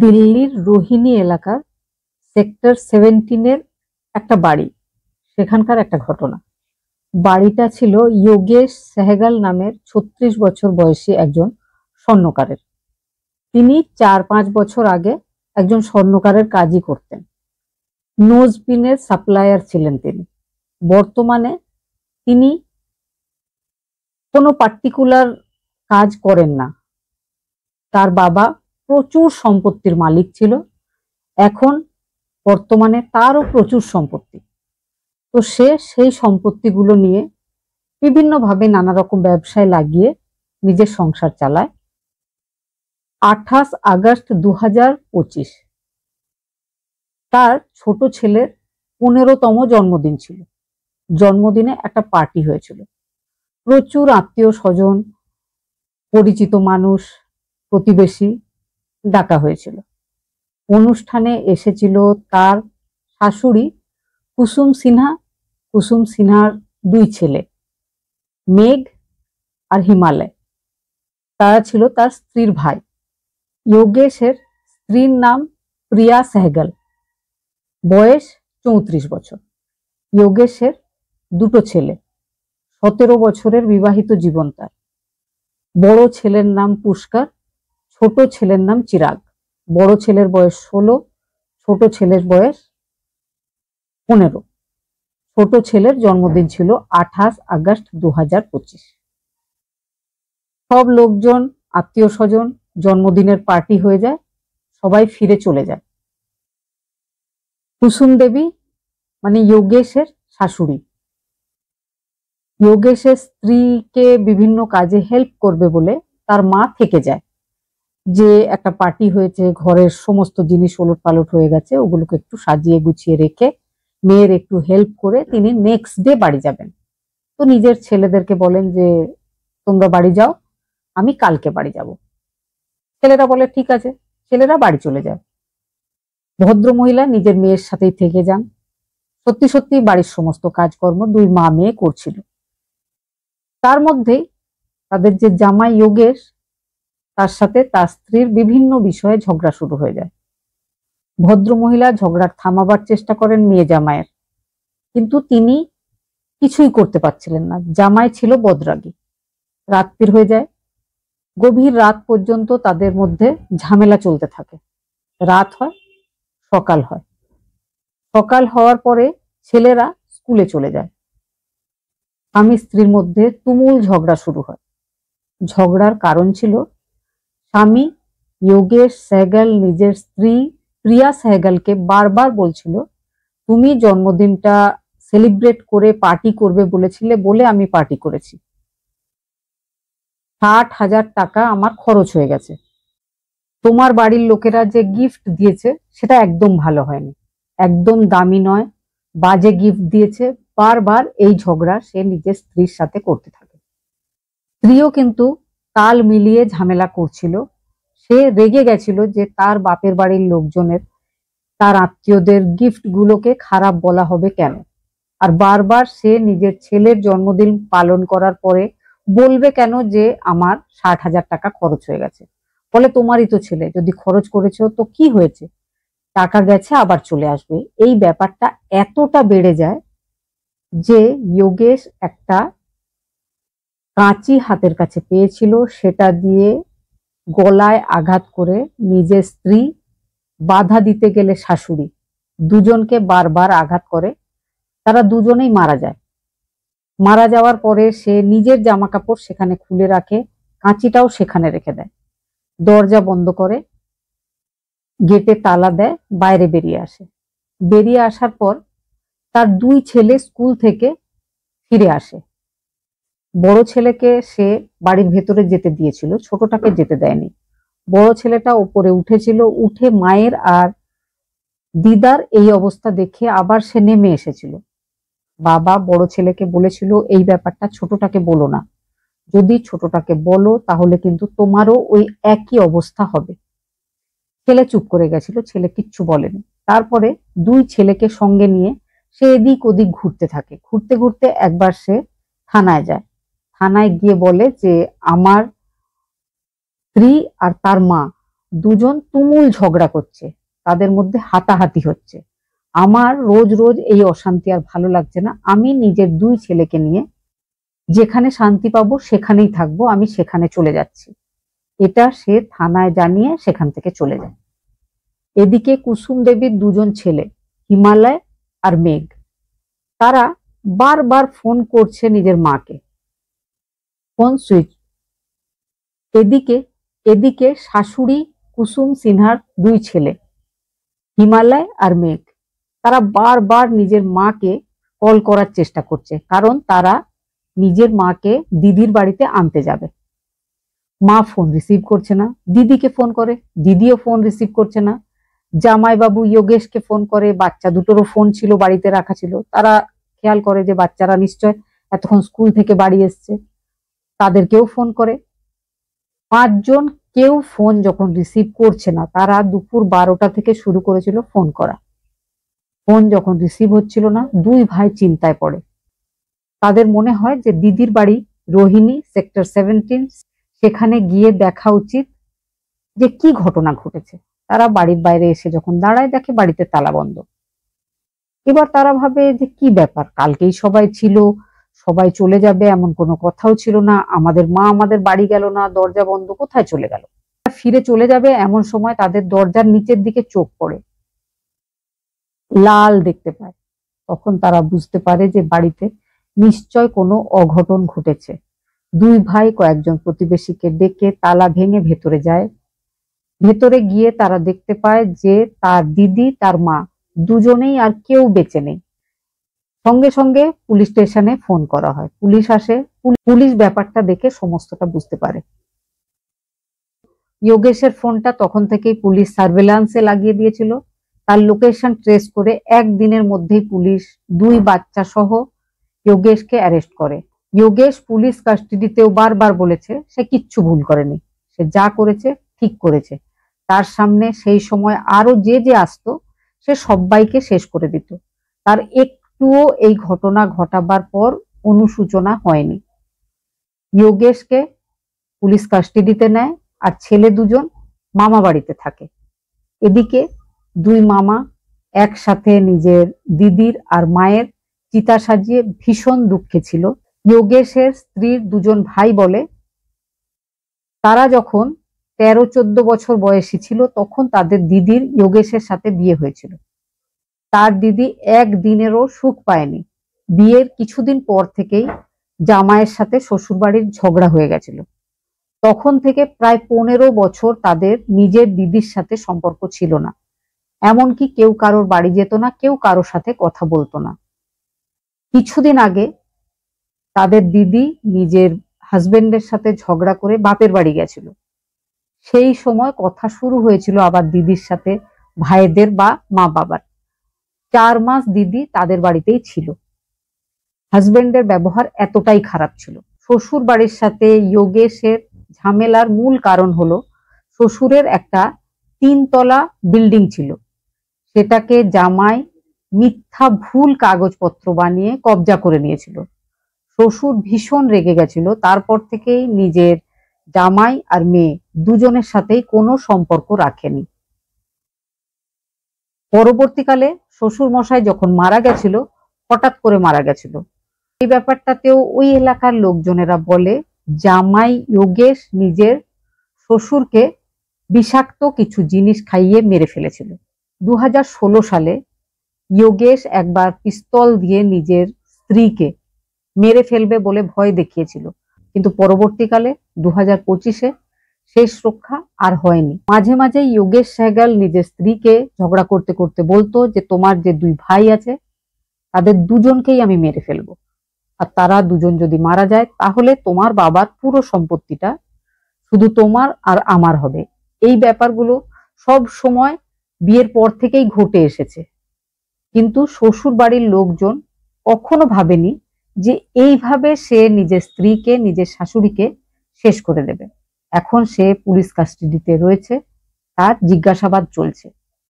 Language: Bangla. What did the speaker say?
দিল্লির রোহিণী এলাকার সেক্টর 17-এর একটা বাড়ি, সেখানকার একটা ঘটনা। বাড়িটা ছিল যোগেশ সেহগাল নামের 36 বছর বয়সী একজন স্বর্ণকারের। তিনি 4-5 বছর আগে একজন স্বর্ণকারের কাজই করতেন। নোজপিনের সাপ্লায়ার ছিলেন তিনি। বর্তমানে তিনি কোনো পার্টিকুলার কাজ করেন না। তার বাবা প্রচুর সম্পত্তির মালিক ছিল। এখন বর্তমানে তারও প্রচুর সম্পত্তি। তো সে সেই সম্পত্তিগুলো নিয়ে বিভিন্নভাবে নানা রকম ব্যবসায় লাগিয়ে নিজের সংসার চালায়। 28 আগস্ট 2025 তার ছোট ছেলের 15তম জন্মদিন ছিল। জন্মদিনে একটা পার্টি হয়েছিল। প্রচুর আত্মীয় স্বজন, পরিচিত মানুষ, প্রতিবেশী ডাকা হয়েছিল। অনুষ্ঠানে এসেছিল তার শাশুড়ি কুসুম সিনহা, কুসুম সিনহার 2 ছেলে মেঘ আর হিমালয়। তারা ছিল তার স্ত্রীর ভাই। যোগেশের স্ত্রীর নাম প্রিয়া সেহগাল, বয়স 34 বছর। যোগেশের 2 ছেলে, 17 বছরের বিবাহিত জীবন তার। বড় ছেলের নাম পুষ্কর, ছোট ছেলের নাম চিরাগ। বড় ছেলের বয়স 16, ছোট ছেলের বয়স 15। ছোট ছেলের জন্মদিন ছিল 28 আগস্ট 2025। সব লোকজন, আত্মীয় স্বজন, জন্মদিনের পার্টি হয়ে যায়, সবাই ফিরে চলে যায়। কুসুম দেবী মানে যোগেশের শাশুড়ি, যোগেশের স্ত্রীকে বিভিন্ন কাজে হেল্প করবে বলে তার মা থেকে যায়। যে একটা পার্টি হয়েছে, ঘরের সমস্ত জিনিস ওলটপালট হয়ে গেছে, ওগুলোকে একটু সাজিয়ে গুছিয়ে রেখে মেয়ের একটু হেল্প করে তিনি নেক্সট ডে বাড়ি যাবেন। তো নিজের ছেলেদেরকে বলেন যে তোমরা বাড়ি যাও, আমি কালকে বাড়ি যাব। ছেলেরা বলে ঠিক আছে। ছেলেরা বাড়ি চলে যায়। ভদ্র মহিলা নিজের মেয়ের সাথেই থেকে যান। সত্যি সত্যি বাড়ির সমস্ত কাজকর্ম 2 মা মেয়ে করছিল। তার মধ্যেই তাদের যে জামাই যোগেশ, তার সাথে তার স্ত্রীর বিভিন্ন বিষয়ে ঝগড়া শুরু হয়ে যায়। ভদ্র মহিলা ঝগড়া থামাবার চেষ্টা করেন মেয়ে জামাইয়ের, কিন্তু তিনি কিছুই করতে পারছিলেন না। জামাই ছিল বদরাগী। রাত্রির হয়ে যায়। গভীর রাত পর্যন্ত তাদের মধ্যে ঝামেলা চলতে থাকে। রাত হয়, সকাল হয়। সকাল হওয়ার পরে ছেলেরা স্কুলে চলে যায়। স্বামী স্ত্রীর মধ্যে তুমুল ঝগড়া শুরু হয়। ঝগড়ার কারণ ছিল স্বামী যোগেশ সেহগাল নিজের স্ত্রী প্রিয়া সেহগালকে বারবার বলছিল, তুমি জন্মদিনটা সেলিব্রেট করে পার্টি করবে বলেছিলে বলে আমি পার্টি করেছি। 60,000 টাকা আমার খরচ হয়ে গেছে। তোমার বাড়ির লোকেরা যে গিফট দিয়েছে সেটা একদম ভালো হয়নি, একদম দামি নয়, বাজে গিফট দিয়েছে। বারবার এই ঝগড়া সে নিজের স্ত্রীর সাথে করতে থাকে। স্ত্রীও কিন্তু তাল মিলিয়ে ঝামেলা করছিল। সে রেগে গেছিল যে তার বাপের বাড়ির লোকজনের, তার আত্মীয়দের গিফট গুলোকে খারাপ বলা হবে কেন, আর বারবার সে নিজের ছেলের জন্মদিন পালন করার পরে বলবে কেন যে আমার 60,000 টাকা খরচ হয়ে গেছে। বলে তোমারই তো ছেলে, যদি খরচ করেছো তো কি হয়েছে, টাকা গেছে আবার চলে আসবে। এই ব্যাপারটা এতটা বেড়ে যায় যে যোগেশ একটা কাঁচি হাতের কাছে পেয়েছিল, সেটা দিয়ে গলায় আঘাত করে নিজের স্ত্রী, বাধা দিতে গেলে শাশুড়ি, দুজনকে বারবার আঘাত করে। তারা দুজনেই মারা যায়। মারা যাওয়ার পরে সে নিজের জামা কাপড় সেখানে খুলে রাখে, কাঁচিটাও সেখানে রেখে দেয়, দরজা বন্ধ করে, গেটে তালা দেয়, বাইরে বেরিয়ে আসে। বেরিয়ে আসার পর তার 2 ছেলে স্কুল থেকে ফিরে আসে। বড় ছেলেকে সে বাড়ির ভেতরে যেতে দিয়েছিল, ছোটটাকে যেতে দেয়নি। বড় ছেলেটা ওপরে উঠেছিল, উঠে মায়ের আর দিদার এই অবস্থা দেখে আবার সে নেমে এসেছিল। বাবা বড় ছেলেকে বলেছিল এই ব্যাপারটা ছোটটাকে বলো না, যদি ছোটটাকে বলো তাহলে কিন্তু তোমারও ওই একই অবস্থা হবে। ছেলে চুপ করে গেছিল, ছেলে কিচ্ছু বলেনি। তারপরে 2 ছেলেকে সঙ্গে নিয়ে সে এদিক ওদিক ঘুরতে থাকে। ঘুরতে ঘুরতে একবার সে থানায় যায়। থানায় গিয়ে বলে যে আমার স্ত্রী আর তার মা দুজন তুমুল ঝগড়া করছে, তাদের মধ্যে হাতাহাতি হচ্ছে। আমার রোজ রোজ এই অশান্তি আর ভালো লাগছে না, আমি নিজের দুই ছেলেকে নিয়ে যেখানে শান্তি পাবো সেখানেই থাকবো, আমি সেখানে চলে যাচ্ছি। এটা সে থানায় জানিয়ে সেখান থেকে চলে যায়। এদিকে কুসুম দেবীর দুজন ছেলে, হিমালয় আর মেঘ, তারা বারবার ফোন করছে নিজের মাকে, ফোন সুইচ। এদিকে এদিকে শাশুড়ি কুসুম সিনহার দুই ছেলে, হিমালয় আর মেঘ, তারা বারবার নিজের মাকে কল করার চেষ্টা করছে, কারণ তারা নিজের মাকে দিদির বাড়িতে আনতে যাবে। মা ফোন রিসিভ করছে না, দিদিকে ফোন করে, দিদিও ফোন রিসিভ করছে না। জামাইবাবু যোগেশকে ফোন করে, বাচ্চা দুটোরও ফোন ছিল বাড়িতে রাখা ছিল, তারা খেয়াল করে যে বাচ্চারা নিশ্চয় এতক্ষণ স্কুল থেকে বাড়ি এসছে, তাদেরকেও ফোন করে। পাঁচজন কেউ ফোন যখন রিসিভ করছে না, তারা দুপুর 12টা থেকে শুরু করেছিল ফোন করা। ফোন যখন রিসিভ হচ্ছিল না, দুই ভাই চিন্তায় পড়ে। তাদের মনে হয় যে দিদির বাড়ি রোহিণী সেক্টর 17, সেখানে গিয়ে দেখা উচিত যে কি ঘটনা ঘটেছে। তারা বাড়ির বাইরে এসে যখন দাঁড়ায়, দেখে বাড়িতে তালা বন্ধ। এবার তারা ভাবে যে কি ব্যাপার, কালকেই সবাই ছিল, সবাই চলে যাবে এমন কোনো কথাও ছিল না, আমাদের মা আমাদের বাড়ি গেল না, দরজা বন্ধ, কোথায় চলে গেল। ফিরে চলে যাবে এমন সময় তাদের দরজার নিচের দিকে চোখ পড়ে, লাল দেখতে পায়। তখন তারা বুঝতে পারে যে বাড়িতে নিশ্চয় কোনো অঘটন ঘটেছে। দুই ভাই কয়েকজন প্রতিবেশীকে ডেকে তালা ভেঙে ভেতরে যায়। ভেতরে গিয়ে তারা দেখতে পায় যে তার দিদি, তার মা দুজনেই আর কেউ বেঁচে নেই। সঙ্গে সঙ্গে পুলিশ স্টেশনে ফোন করা হয়, পুলিশ আসে। পুলিশ ব্যাপারটা দেখে সমস্তটা বুঝতে পারে। যোগেশের ফোনটা তখন থেকেই পুলিশ সার্ভেলান্সে লাগিয়ে দিয়েছিল। তার লোকেশন ট্রেস করে একদিনের মধ্যেই পুলিশ দুই বাচ্চা সহ যোগেশকে অ্যারেস্ট করে। যোগেশ পুলিশ কাস্টাডিতেও বারবার বলেছে সে কিচ্ছু ভুল করেনি, সে যা করেছে ঠিক করেছে। তার সামনে সেই সময় আরো যে যে আসতো সে সবাইকে শেষ করে দিত। তার একটুও এই ঘটনা ঘটাবার পর অনুশোচনা হয়নি। যোগেশকে পুলিশ কাস্টাডিতে নেয়, আর ছেলে দুজন মামা বাড়িতে থাকে। এদিকে দুই মামা একসাথে নিজের দিদির আর মায়ের চিতা সাজিয়ে ভীষণ দুঃখে ছিল। যোগেশের স্ত্রীর দুজন ভাই বলে, তারা যখন 13-14 বছর বয়সী ছিল তখন তাদের দিদির যোগেশের সাথে বিয়ে হয়েছিল। তার দিদি একদিনেরও সুখ পায়নি। বিয়ের কিছুদিন পর থেকেই জামাইয়ের সাথে শ্বশুরবাড়ির ঝগড়া হয়ে গেছিল। তখন থেকে প্রায় 15 বছর তাদের নিজের দিদির সাথে সম্পর্ক ছিল না। এমনকি কেউ কারোর বাড়ি যেত না, কেউ কারোর সাথে কথা বলতো না। কিছুদিন আগে তাদের দিদি নিজের হাজবেন্ডের সাথে ঝগড়া করে বাপের বাড়ি গেছিল। সেই সময় কথা শুরু হয়েছিল আবার দিদির সাথে ভাইদের বা মা বাবার। 4 মাস দিদি তাদের বাড়িতেই ছিল। হাজবেন্ডের ব্যবহার এতটাই খারাপ ছিল। শ্বশুর বাড়ির সাথে যোগেশের ঝামেলার মূল কারণ হলো শ্বশুরের একটা 3 তলা বিল্ডিং ছিল, সেটাকে জামাই মিথ্যা ভুল কাগজপত্র বানিয়ে কবজা করে নিয়েছিল। শ্বশুর ভীষণ রেগে গেছিল। তারপর থেকেই নিজের জামাই আর মেয়ে দুজনের সাথেই কোনো সম্পর্ক রাখেনি। পরবর্তীকালে শ্বশুর মশাই যখন মারা গেছিল, হঠাৎ করে মারা গেছিল। এই ব্যাপারটাতেও ওই এলাকার লোকজনেরা বলে জামাই যোগেশ নিজের শ্বশুরকে বিষাক্ত কিছু জিনিস খাইয়ে মেরে ফেলেছিল। 2016 সালে যোগেশ একবার পিস্তল দিয়ে নিজের স্ত্রীকে মেরে ফেলবে বলে ভয় দেখিয়েছিল, কিন্তু পরবর্তীকালে 2025-এ শেষ রক্ষা আর হয়নি। মাঝে মাঝে যোগেশ সেহগাল নিজের স্ত্রীকে ঝগড়া করতে করতে বলতো যে তোমার যে 2 ভাই আছে তাদের দুজনকেই আমি মেরে ফেলবো, আর তারা দুজন যদি মারা যায় তাহলে তোমার বাবার পুরো সম্পত্তিটা শুধু তোমার আর আমার হবে। এই ব্যাপারগুলো সব সময় বিয়ের পর থেকেই ঘটে এসেছে, কিন্তু শ্বশুর বাড়ির লোকজন কখনো ভাবেনি যে এইভাবে সে নিজের স্ত্রীকে, নিজের শাশুড়িকে শেষ করে দেবে। এখন সে পুলিশ কাস্টাডিতে রয়েছে, তার জিজ্ঞাসাবাদ চলছে।